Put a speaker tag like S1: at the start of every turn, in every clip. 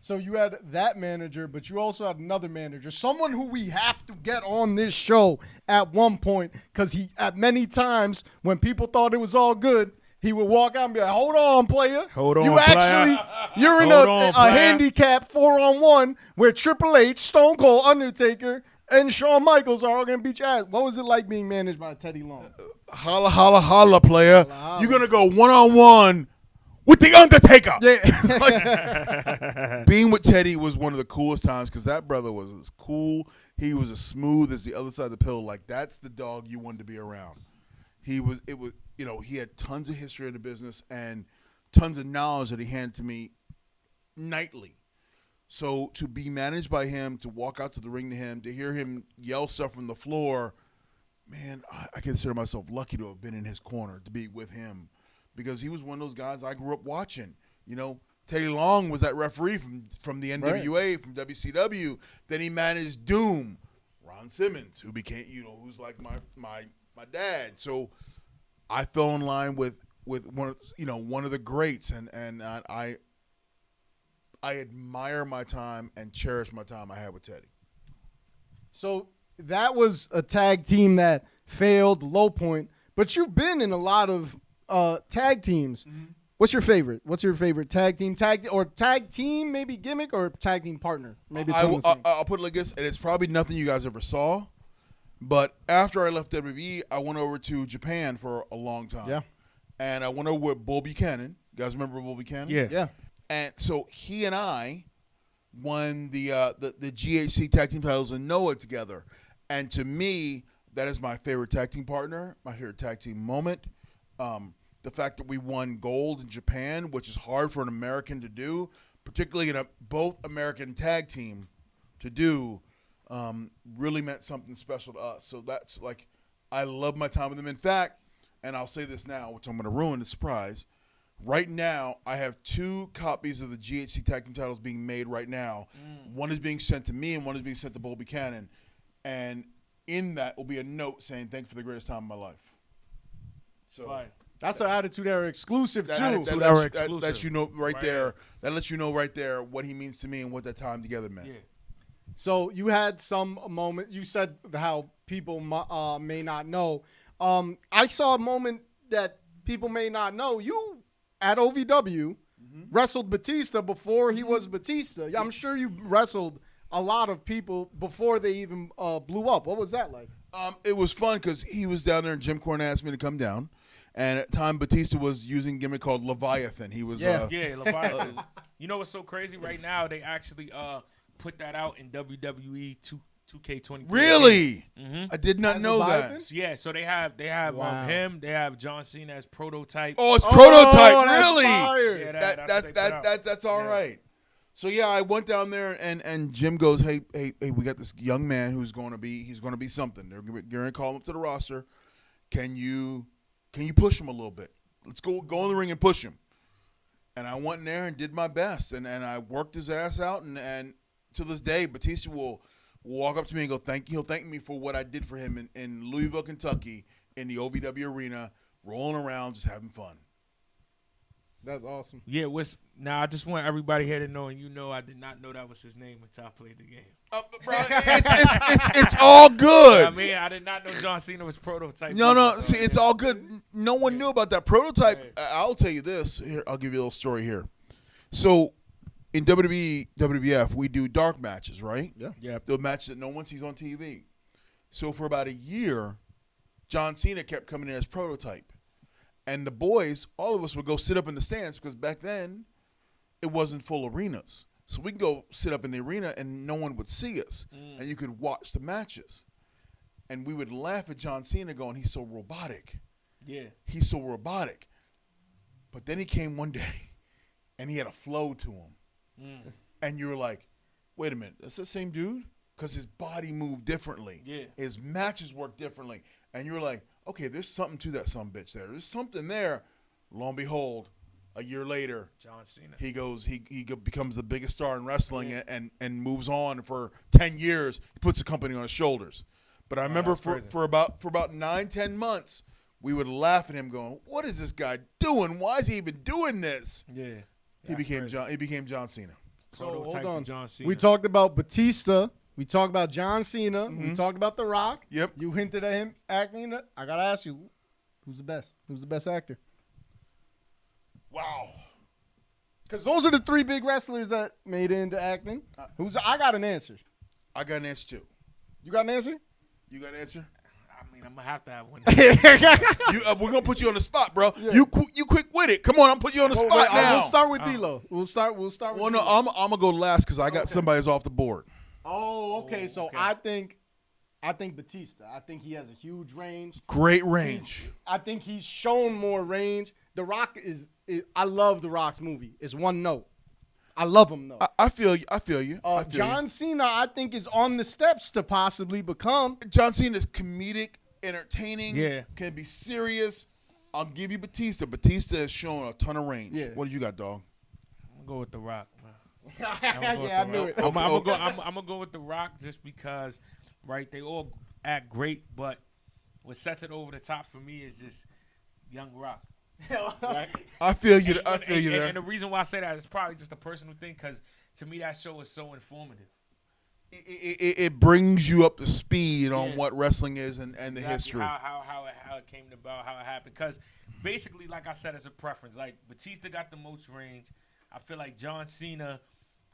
S1: So you had that manager, but you also had another manager, someone who we have to get on this show at one point, because he, at many times, when people thought it was all good, he would walk out and be like, "Hold on, player.
S2: Hold on,
S1: You're in a handicap 4-on-1 where Triple H, Stone Cold, Undertaker, and Shawn Michaels are all going to beat your ass." What was it like being managed by Teddy Long?
S3: Holla, holla, holla, player. Holla, holla. You're going to go one-on-one with The Undertaker.
S1: Yeah.
S3: Being with Teddy was one of the coolest times because that brother was as cool. He was as smooth as the other side of the pill. Like, that's the dog you wanted to be around. He had tons of history in the business and tons of knowledge that he handed to me nightly. So to be managed by him, to walk out to the ring to him, to hear him yell stuff from the floor, man, I consider myself lucky to have been in his corner, to be with him, because he was one of those guys I grew up watching. You know, Teddy Long was that referee from the NWA, right, from WCW. Then he managed Doom, Ron Simmons, who became, who's like my dad. So I fell in line with one of the greats, and I admire my time and cherish my time I had with Teddy.
S1: So that was a tag team that failed, low point, but you've been in a lot of tag teams. Mm-hmm. What's your favorite? What's your favorite tag team? Tag team, maybe gimmick, or tag team partner? Maybe it's
S3: I'll put it like this, and it's probably nothing you guys ever saw, but after I left WWE, I went over to Japan for a long time. Yeah. And I went over with Bull Buchanan. You guys remember Bull Buchanan?
S1: Yeah.
S3: And so he and I won the GHC tag team titles in Noah together. And to me, that is my favorite tag team partner, my favorite tag team moment. The fact that we won gold in Japan, which is hard for an American to do, particularly in a both American tag team to do, really meant something special to us. So that's like, I love my time with them. In fact, and I'll say this now, which I'm going to ruin the surprise. Right now, I have 2 copies of the GHC tag team titles being made right now. One is being sent to me, and one is being sent to Bull Buchanan. And in that will be a note saying, "Thank you for the greatest time of my life." So
S2: fine.
S1: That's an Attitude Era exclusive, too.
S3: That lets you know right there. That lets you know right there what he means to me and what that time together meant.
S2: Yeah.
S1: So you had some moment. You said how people may not know. I saw a moment that people may not know. You, at OVW, wrestled Batista before he was Batista. I'm sure you wrestled a lot of people before they even blew up. What was that like?
S3: It was fun because he was down there and Jim Cornette asked me to come down. And at the time, Batista was using a gimmick called Leviathan. He was
S2: Leviathan. You know what's so crazy? Right now, they actually put that out in WWE 2K20.
S3: Really?
S2: Mm-hmm.
S3: I did not know that.
S2: Yeah, so they have him. They have John Cena as Prototype.
S3: Oh, it's Prototype, really?
S2: Yeah,
S3: that's all right. So yeah, I went down there and Jim goes, hey, we got this young man who's going to be something. They're going to call him up to the roster. Can you push him a little bit? Let's go in the ring and push him. And I went in there and did my best, and I worked his ass out, and to this day, Batista will walk up to me and go, thank you. He'll thank me for what I did for him in Louisville, Kentucky, in the OVW arena, rolling around, just having fun.
S1: That's awesome.
S2: Yeah, now I just want everybody here to know, and I did not know that was his name until I played the game.
S3: Bro, it's all good.
S2: I mean, I did not know John Cena was Prototype.
S3: No. See, it's all good. No one knew about that Prototype. Right. I'll tell you this. Here, I'll give you a little story here. So, in WWE, WWF, we do dark matches, right?
S2: Yeah.
S3: The matches that no one sees on TV. So for about a year, John Cena kept coming in as Prototype. And the boys, all of us would go sit up in the stands because back then it wasn't full arenas. So we can go sit up in the arena and no one would see us. And you could watch the matches. And we would laugh at John Cena going, he's so robotic.
S2: Yeah.
S3: He's so robotic. But then he came one day and he had a flow to him. And you were like, wait a minute, that's the same dude? Because his body moved differently.
S2: Yeah.
S3: His matches worked differently. And you were like, okay, there's something to that sumbitch there. There's something there. Lo and behold, a year later,
S2: John Cena.
S3: He becomes the biggest star in wrestling and moves on for 10 years. He puts the company on his shoulders. But I remember for about 9-10 months, we would laugh at him going, what is this guy doing? Why is he even doing this?
S2: Yeah.
S3: He became John Cena.
S1: So
S2: Prototype
S1: hold
S2: to
S1: on.
S2: John Cena.
S1: We talked about Batista. We talked about John Cena. We talked about The Rock.
S3: Yep.
S1: You hinted at him acting. I gotta ask you, who's the best? Who's the best actor?
S3: Wow.
S1: Because those are the three big wrestlers that made it into acting. I got an answer.
S3: I got an answer too.
S1: You got an answer?
S3: You got an answer?
S2: I mean, I'm gonna have to have one.
S3: We're gonna put you on the spot, bro.
S1: Yeah.
S3: You quick with it. Come on, I'm putting you on the spot now.
S1: We'll start with D-Lo. We'll start with
S3: Well, no,
S1: D-Lo.
S3: I'm gonna go last because I got somebody's off the board.
S1: Oh, okay. So
S2: okay.
S1: I think Batista. I think he has a huge range.
S3: Great range.
S1: I think he's shown more range. The Rock I love The Rock's movie. It's one note. I love him though.
S3: I feel you.
S1: John Cena, I think, is on the steps to possibly become.
S3: John Cena is comedic, entertaining.
S2: Yeah.
S3: Can be serious. I'll give you Batista. Batista has shown a ton of range.
S1: Yeah.
S3: What do you got, dog?
S2: I'm gonna go with The Rock, man.
S1: Yeah, I knew it.
S2: I'm gonna go with The Rock just because, right? They all act great, but what sets it over the top for me is just Young Rock. Right?
S3: I feel you. I feel you there.
S2: And the reason why I say that is probably just a personal thing because to me that show is so informative.
S3: It brings you up to speed on what wrestling is and the
S2: Exactly
S3: history.
S2: How it came about, how it happened. Because basically, like I said, it's a preference. Like Batista got the most range. I feel like John Cena,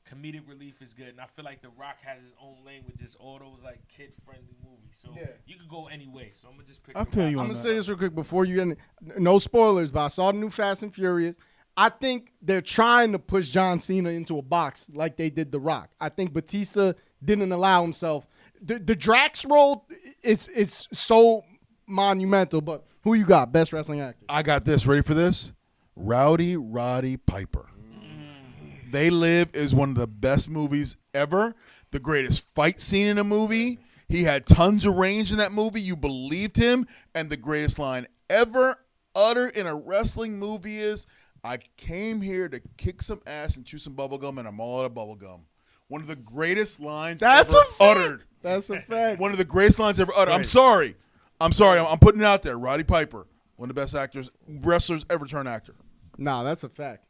S2: comedic relief is good, and I feel like The Rock has his own lane with just all those like kid-friendly movies. So you could go any way. So I'm gonna just pick.
S3: I feel you.
S1: I'm gonna say this real quick before you get no spoilers, but I saw the new Fast and Furious. I think they're trying to push John Cena into a box like they did The Rock. I think Batista didn't allow himself. The Drax role, it's so monumental. But who you got? Best wrestling actor?
S3: I got this. Ready for this? Rowdy Roddy Piper. They Live is one of the best movies ever. The greatest fight scene in a movie. He had tons of range in that movie. You believed him. And the greatest line ever uttered in a wrestling movie is, I came here to kick some ass and chew some bubble gum, and I'm all out of bubble gum. One of the greatest lines ever uttered.
S1: That's a fact.
S3: One of the greatest lines ever uttered.
S2: Right.
S3: I'm sorry. I'm putting it out there. Roddy Piper, one of the best wrestlers ever turned actor.
S1: Nah, that's a fact.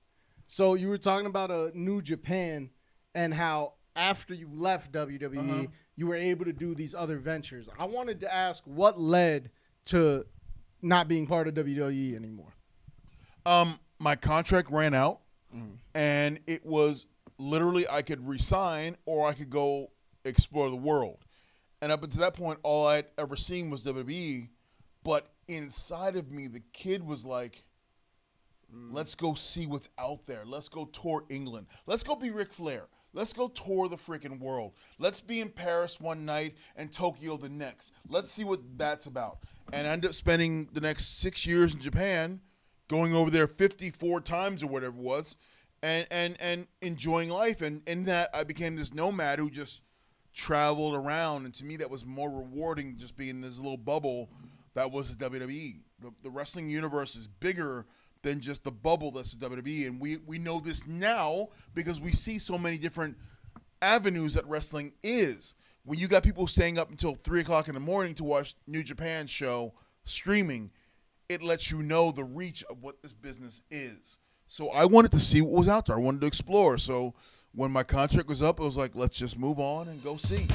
S1: So you were talking about New Japan and how after you left WWE, you were able to do these other ventures. I wanted to ask what led to not being part of WWE anymore.
S3: My contract ran out, and it was literally I could resign or I could go explore the world. And up until that point, all I'd ever seen was WWE. But inside of me, the kid was like, let's go see what's out there. Let's go tour England. Let's go be Ric Flair. Let's go tour the freaking world. Let's be in Paris one night and Tokyo the next. Let's see what that's about. And I ended up spending the next 6 years in Japan, going over there 54 times or whatever it was, and enjoying life. And in that, I became this nomad who just traveled around. And to me, that was more rewarding than just being in this little bubble that was the WWE. The wrestling universe is bigger than just the bubble that's the WWE. And we know this now because we see so many different avenues that wrestling is. When you got people staying up until 3 o'clock in the morning to watch New Japan show streaming, it lets you know the reach of what this business is. So I wanted to see what was out there. I wanted to explore. So when my contract was up, it was like, let's just move on and go see.